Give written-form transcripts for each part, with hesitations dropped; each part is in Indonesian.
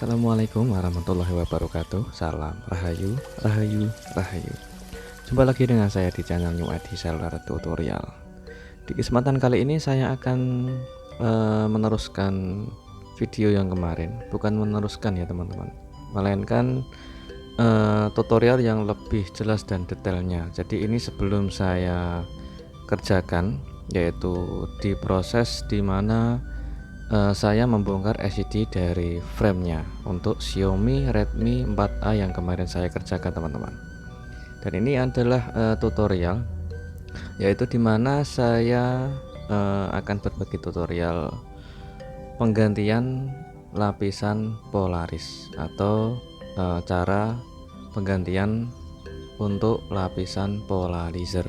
Assalamualaikum warahmatullahi wabarakatuh. Salam Rahayu, Rahayu, Rahayu. Jumpa lagi dengan saya di channel New ID Seller Tutorial. Di kesempatan kali ini saya akan meneruskan video yang kemarin. Bukan meneruskan ya teman-teman, melainkan tutorial yang lebih jelas dan detailnya. Jadi ini sebelum saya kerjakan, yaitu di proses dimana saya membongkar LCD dari framenya untuk Xiaomi Redmi 4A yang kemarin saya kerjakan teman-teman. Dan ini adalah tutorial, yaitu dimana saya akan berbagi tutorial penggantian lapisan polaris atau cara penggantian untuk lapisan polarizer.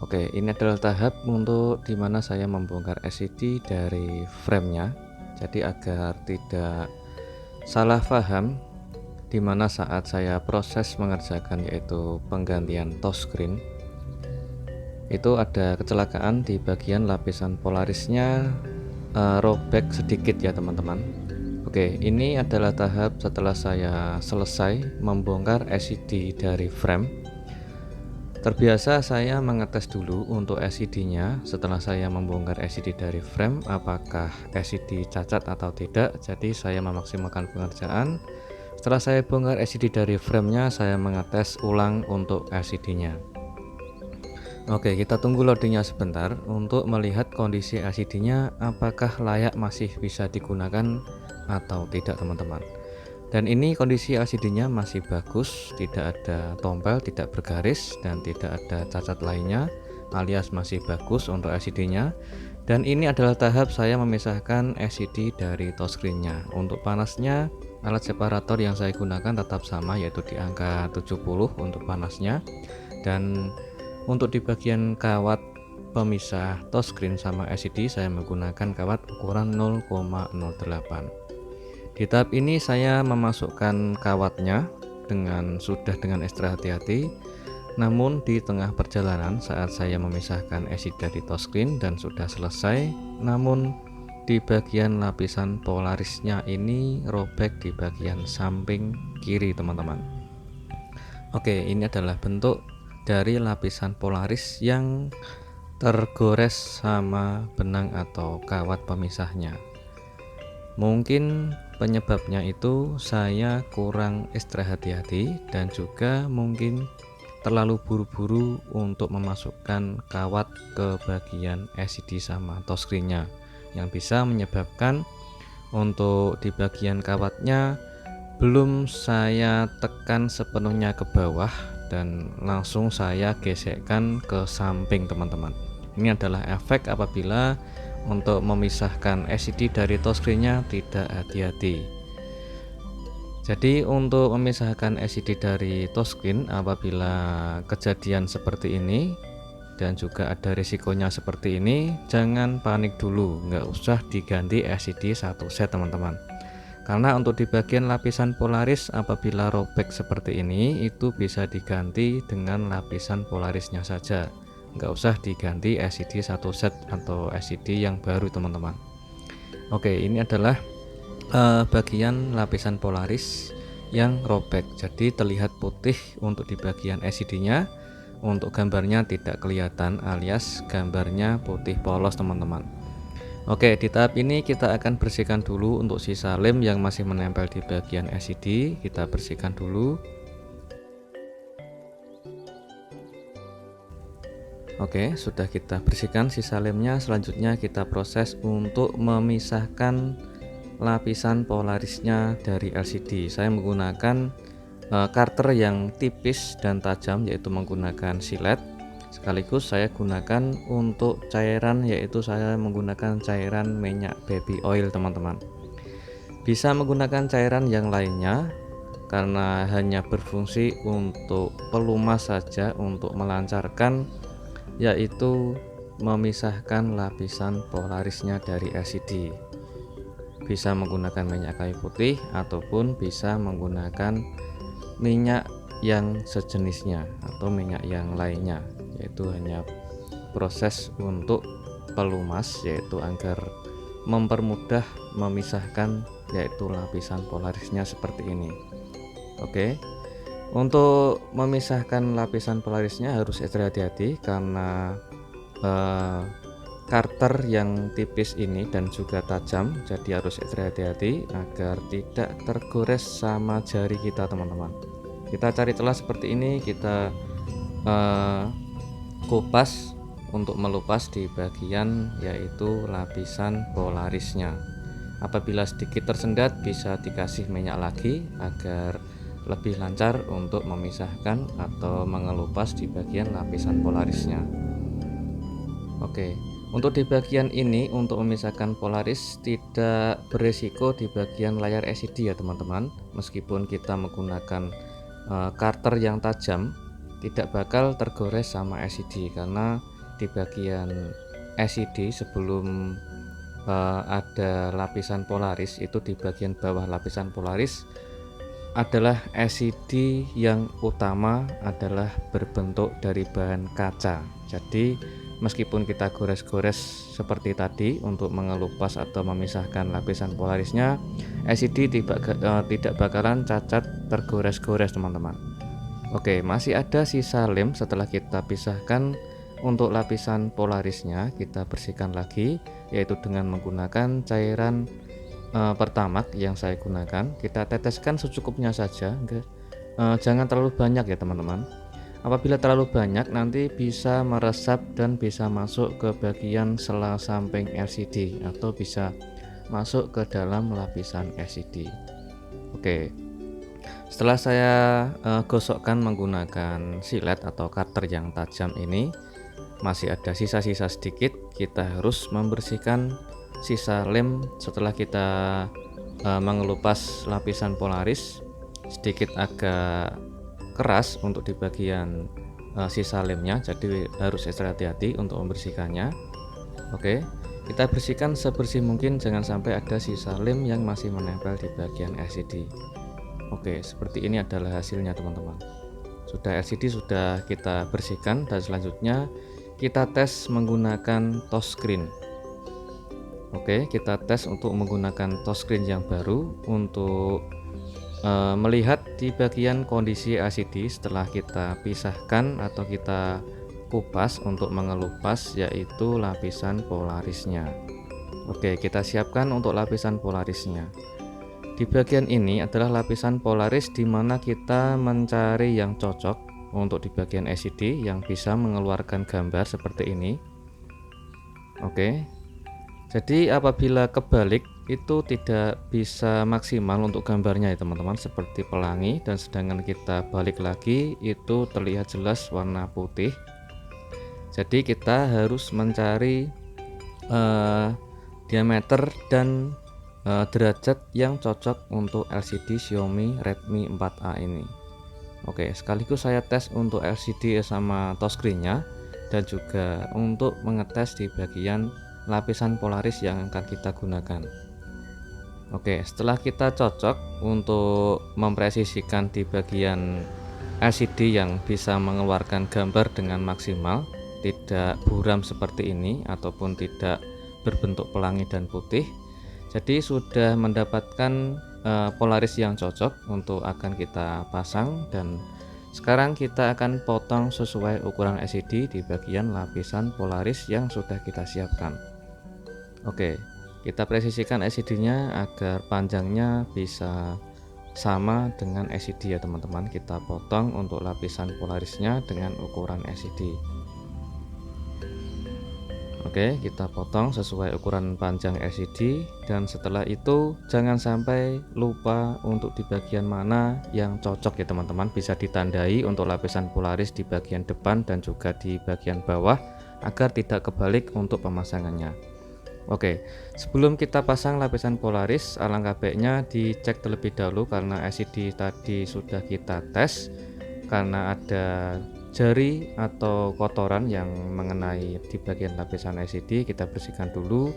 Oke, ini adalah tahap untuk dimana saya membongkar LCD dari framenya. Jadi agar tidak salah paham, dimana saat saya proses mengerjakan yaitu penggantian touchscreen, itu ada kecelakaan di bagian lapisan polarisnya, robek sedikit ya teman-teman. Oke, ini adalah tahap setelah saya selesai membongkar LCD dari frame. Terbiasa saya mengetes dulu untuk LCD-nya setelah saya membongkar LCD dari frame, apakah LCD cacat atau tidak. Jadi saya memaksimalkan pengerjaan. Setelah saya bongkar LCD dari framenya, saya mengetes ulang untuk LCD-nya. Oke, kita tunggu loadingnya sebentar untuk melihat kondisi LCD-nya apakah layak masih bisa digunakan atau tidak teman-teman. Dan ini kondisi LCD-nya masih bagus, tidak ada tompel, tidak bergaris, dan tidak ada cacat lainnya, alias masih bagus untuk LCD-nya. Dan ini adalah tahap saya memisahkan LCD dari touchscreen-nya. Untuk panasnya, alat separator yang saya gunakan tetap sama, yaitu di angka 70 untuk panasnya. Dan untuk di bagian kawat pemisah touchscreen sama LCD, saya menggunakan kawat ukuran 0,08. Di tahap ini saya memasukkan kawatnya sudah dengan ekstra hati-hati. Namun di tengah perjalanan saat saya memisahkan LCD dari touchscreen dan sudah selesai, namun di bagian lapisan polarisnya ini robek di bagian samping kiri teman-teman. Oke, ini adalah bentuk dari lapisan polaris yang tergores sama benang atau kawat pemisahnya. Mungkin penyebabnya itu saya kurang ekstra hati-hati dan juga mungkin terlalu buru-buru untuk memasukkan kawat ke bagian LCD sama touchscreen-nya, yang bisa menyebabkan untuk di bagian kawatnya belum saya tekan sepenuhnya ke bawah dan langsung saya gesekkan ke samping teman-teman. Ini adalah efek apabila untuk memisahkan LCD dari touchscreen-nya tidak hati-hati. Jadi untuk memisahkan LCD dari touchscreen apabila kejadian seperti ini dan juga ada risikonya seperti ini, jangan panik dulu, nggak usah diganti LCD satu set teman-teman. Karena untuk di bagian lapisan polaris apabila robek seperti ini, itu bisa diganti dengan lapisan polarisnya saja. Nggak usah diganti LCD satu set atau LCD yang baru teman-teman. Oke, ini adalah bagian lapisan polaris yang robek, jadi terlihat putih untuk di bagian LCD-nya. Untuk gambarnya tidak kelihatan, alias gambarnya putih polos teman-teman. Oke, di tahap ini kita akan bersihkan dulu untuk sisa lem yang masih menempel di bagian LCD. Kita bersihkan dulu. Oke, sudah kita bersihkan sisa lemnya. Selanjutnya kita proses untuk memisahkan lapisan polarisnya dari LCD. Saya menggunakan karter yang tipis dan tajam, yaitu menggunakan silet. Sekaligus saya gunakan untuk cairan, yaitu saya menggunakan cairan minyak baby oil teman-teman. Bisa menggunakan cairan yang lainnya karena hanya berfungsi untuk pelumas saja, untuk melancarkan, yaitu memisahkan lapisan polarisnya dari LCD. Bisa menggunakan minyak kayu putih ataupun bisa menggunakan minyak yang sejenisnya atau minyak yang lainnya, yaitu hanya proses untuk pelumas, yaitu agar mempermudah memisahkan yaitu lapisan polarisnya seperti ini. Oke, untuk memisahkan lapisan polarisnya harus ekstra hati-hati karena karter yang tipis ini dan juga tajam, jadi harus ekstra hati-hati agar tidak tergores sama jari kita teman-teman. Kita cari celah seperti ini, kita kupas untuk melupas di bagian yaitu lapisan polarisnya. Apabila sedikit tersendat bisa dikasih minyak lagi agar lebih lancar untuk memisahkan atau mengelupas di bagian lapisan polarisnya. Oke, untuk di bagian ini untuk memisahkan polaris tidak beresiko di bagian layar LCD ya teman-teman. Meskipun kita menggunakan karter yang tajam, tidak bakal tergores sama LCD karena di bagian LCD sebelum ada lapisan polaris itu di bagian bawah lapisan polaris adalah LCD yang utama adalah berbentuk dari bahan kaca. Jadi meskipun kita gores-gores seperti tadi untuk mengelupas atau memisahkan lapisan polarisnya, LCD tidak bakalan cacat tergores-gores teman-teman. Oke, masih ada sisa lem setelah kita pisahkan. Untuk lapisan polarisnya kita bersihkan lagi, yaitu dengan menggunakan cairan pertamax yang saya gunakan. Kita teteskan secukupnya saja, jangan terlalu banyak ya teman-teman. Apabila terlalu banyak nanti bisa meresap dan bisa masuk ke bagian sela samping LCD atau bisa masuk ke dalam lapisan LCD. Oke, setelah saya gosokkan menggunakan silet atau cutter yang tajam ini, masih ada sisa-sisa sedikit. Kita harus membersihkan sisa lem setelah kita mengelupas lapisan polaris. Sedikit agak keras untuk di bagian sisa lemnya, jadi harus ekstra hati-hati untuk membersihkannya. Oke, kita bersihkan sebersih mungkin, jangan sampai ada sisa lem yang masih menempel di bagian LCD. Oke, seperti ini adalah hasilnya teman-teman. Sudah LCD sudah kita bersihkan dan selanjutnya kita tes menggunakan touchscreen. Oke, kita tes untuk menggunakan touchscreen yang baru untuk melihat di bagian kondisi LCD setelah kita pisahkan atau kita kupas untuk mengelupas yaitu lapisan polarisnya. Oke, kita siapkan untuk lapisan polarisnya. Di bagian ini adalah lapisan polaris di mana kita mencari yang cocok untuk di bagian LCD yang bisa mengeluarkan gambar seperti ini. Oke, jadi apabila kebalik itu tidak bisa maksimal untuk gambarnya ya teman-teman, seperti pelangi, dan sedangkan kita balik lagi itu terlihat jelas warna putih. Jadi kita harus mencari diameter dan derajat yang cocok untuk LCD Xiaomi Redmi 4A ini. Oke, sekaligus saya tes untuk LCD sama touchscreen-nya dan juga untuk mengetes di bagian lapisan polaris yang akan kita gunakan. Oke, setelah kita cocok untuk mempresisikan di bagian LCD yang bisa mengeluarkan gambar dengan maksimal, tidak buram seperti ini ataupun tidak berbentuk pelangi dan putih, jadi sudah mendapatkan polaris yang cocok untuk akan kita pasang, dan sekarang kita akan potong sesuai ukuran LCD di bagian lapisan polaris yang sudah kita siapkan. Oke, kita presisikan LCD-nya agar panjangnya bisa sama dengan LCD ya teman-teman. Kita potong untuk lapisan polarisnya dengan ukuran LCD. Oke, kita potong sesuai ukuran panjang LCD, dan setelah itu jangan sampai lupa untuk di bagian mana yang cocok ya teman-teman. Bisa ditandai untuk lapisan polaris di bagian depan dan juga di bagian bawah agar tidak kebalik untuk pemasangannya. Oke, sebelum kita pasang lapisan polaris, alangkah baiknya dicek terlebih dahulu karena LCD tadi sudah kita tes. Karena ada jari atau kotoran yang mengenai di bagian lapisan LCD, kita bersihkan dulu.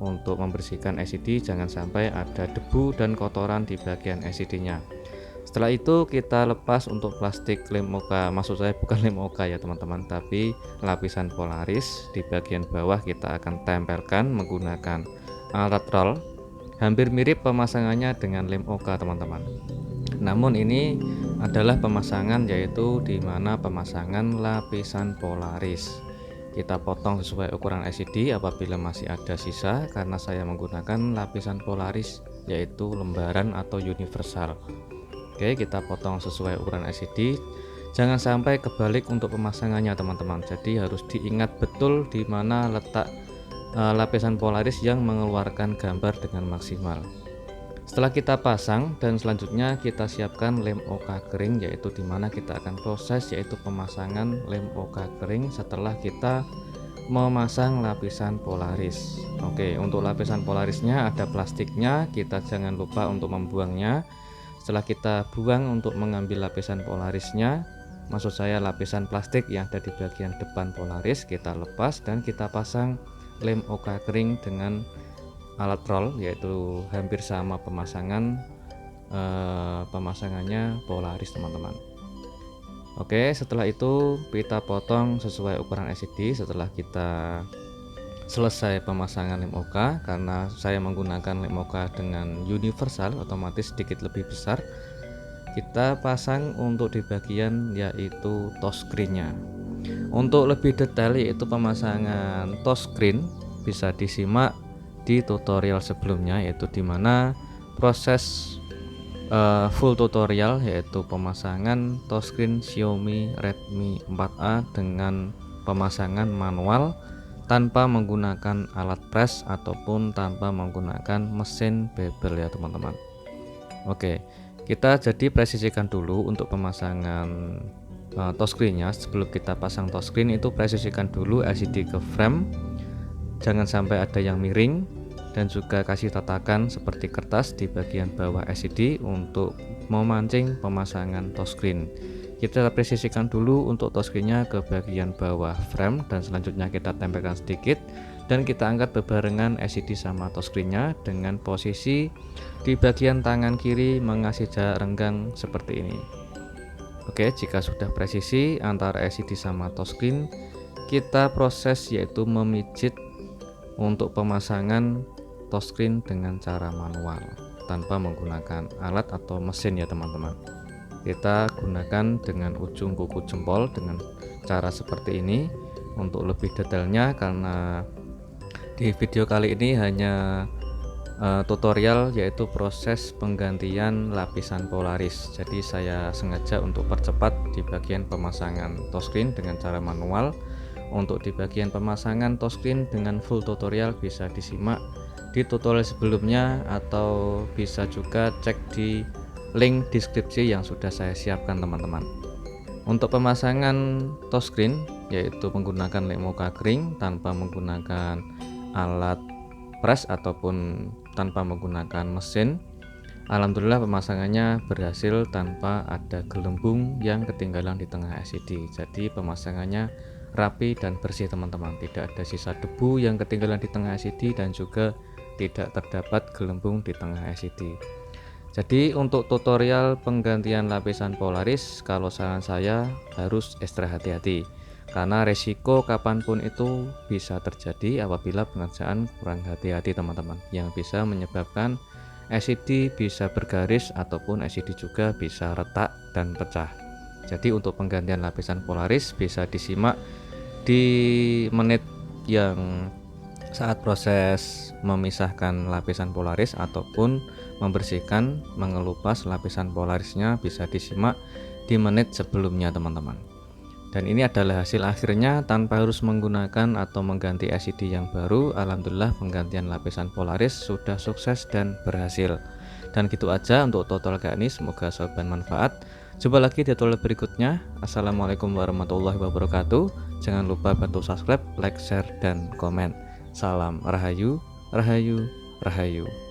Untuk membersihkan LCD jangan sampai ada debu dan kotoran di bagian LCD-nya. Setelah itu kita lepas untuk plastik lem oka, maksud saya bukan lem oka ya teman-teman, tapi lapisan polaris. Di bagian bawah kita akan tempelkan menggunakan alat roll Hampir mirip pemasangannya dengan lem OK teman-teman. Namun ini adalah pemasangan yaitu di mana pemasangan lapisan polaris. Kita potong sesuai ukuran LCD apabila masih ada sisa, karena saya menggunakan lapisan polaris yaitu lembaran atau universal. Oke, kita potong sesuai ukuran LCD. Jangan sampai kebalik untuk pemasangannya teman-teman. Jadi harus diingat betul di mana letak lapisan polaris yang mengeluarkan gambar dengan maksimal. Setelah kita pasang dan selanjutnya kita siapkan lem OK kering, yaitu dimana kita akan proses yaitu pemasangan lem OK kering setelah kita memasang lapisan polaris. Oke, untuk lapisan polarisnya ada plastiknya, kita jangan lupa untuk membuangnya. Setelah kita buang untuk mengambil lapisan polarisnya, maksud saya lapisan plastik yang ada di bagian depan polaris, kita lepas dan kita pasang lem OK kering dengan alat roll, yaitu hampir sama pemasangannya polaris teman-teman. Oke, setelah itu kita potong sesuai ukuran LCD. Setelah kita selesai pemasangan lem OK, karena saya menggunakan lem OK dengan universal, otomatis sedikit lebih besar, kita pasang untuk di bagian yaitu touchscreen-nya. Untuk lebih detail yaitu pemasangan touchscreen bisa disimak di tutorial sebelumnya, yaitu dimana proses full tutorial yaitu pemasangan touchscreen Xiaomi Redmi 4A dengan pemasangan manual tanpa menggunakan alat press ataupun tanpa menggunakan mesin bevel ya teman-teman. Oke, kita jadi presisikan dulu untuk pemasangan touchscreen-nya. Sebelum kita pasang touchscreen itu presisikan dulu LCD ke frame, jangan sampai ada yang miring, dan juga kasih tatakan seperti kertas di bagian bawah LCD untuk memancing pemasangan touchscreen. Kita presisikan dulu untuk touchscreen-nya ke bagian bawah frame dan selanjutnya kita tempelkan sedikit dan kita angkat bebarengan LCD sama touchscreen-nya dengan posisi di bagian tangan kiri mengasih jarak renggang seperti ini. Oke, jika sudah presisi antara LCD sama touchscreen, kita proses yaitu memijit untuk pemasangan touchscreen dengan cara manual tanpa menggunakan alat atau mesin ya teman-teman. Kita gunakan dengan ujung kuku jempol dengan cara seperti ini. Untuk lebih detailnya, karena di video kali ini hanya tutorial yaitu proses penggantian lapisan polaris, jadi saya sengaja untuk percepat di bagian pemasangan touchscreen dengan cara manual. Untuk di bagian pemasangan touchscreen dengan full tutorial bisa disimak di tutorial sebelumnya atau bisa juga cek di link deskripsi yang sudah saya siapkan teman-teman. Untuk pemasangan touchscreen yaitu menggunakan lem OK kering tanpa menggunakan alat press ataupun tanpa menggunakan mesin, alhamdulillah pemasangannya berhasil tanpa ada gelembung yang ketinggalan di tengah LCD. Jadi pemasangannya rapi dan bersih teman-teman, tidak ada sisa debu yang ketinggalan di tengah LCD dan juga tidak terdapat gelembung di tengah LCD. Jadi untuk tutorial penggantian lapisan polaris, kalau saran saya harus ekstra hati-hati karena resiko kapanpun itu bisa terjadi apabila pengerjaan kurang hati-hati teman-teman, yang bisa menyebabkan LCD bisa bergaris ataupun LCD juga bisa retak dan pecah. Jadi untuk penggantian lapisan polaris bisa disimak di menit yang saat proses memisahkan lapisan polaris ataupun membersihkan, mengelupas lapisan polarisnya, bisa disimak di menit sebelumnya teman-teman. Dan ini adalah hasil akhirnya tanpa harus menggunakan atau mengganti LCD yang baru. Alhamdulillah penggantian lapisan polaris sudah sukses dan berhasil. Dan gitu aja untuk tutorial kali ini, semoga sobat manfaat. Jumpa lagi di tutorial berikutnya. Assalamualaikum warahmatullahi wabarakatuh. Jangan lupa bantu subscribe, like, share, dan komen. Salam Rahayu, Rahayu, Rahayu.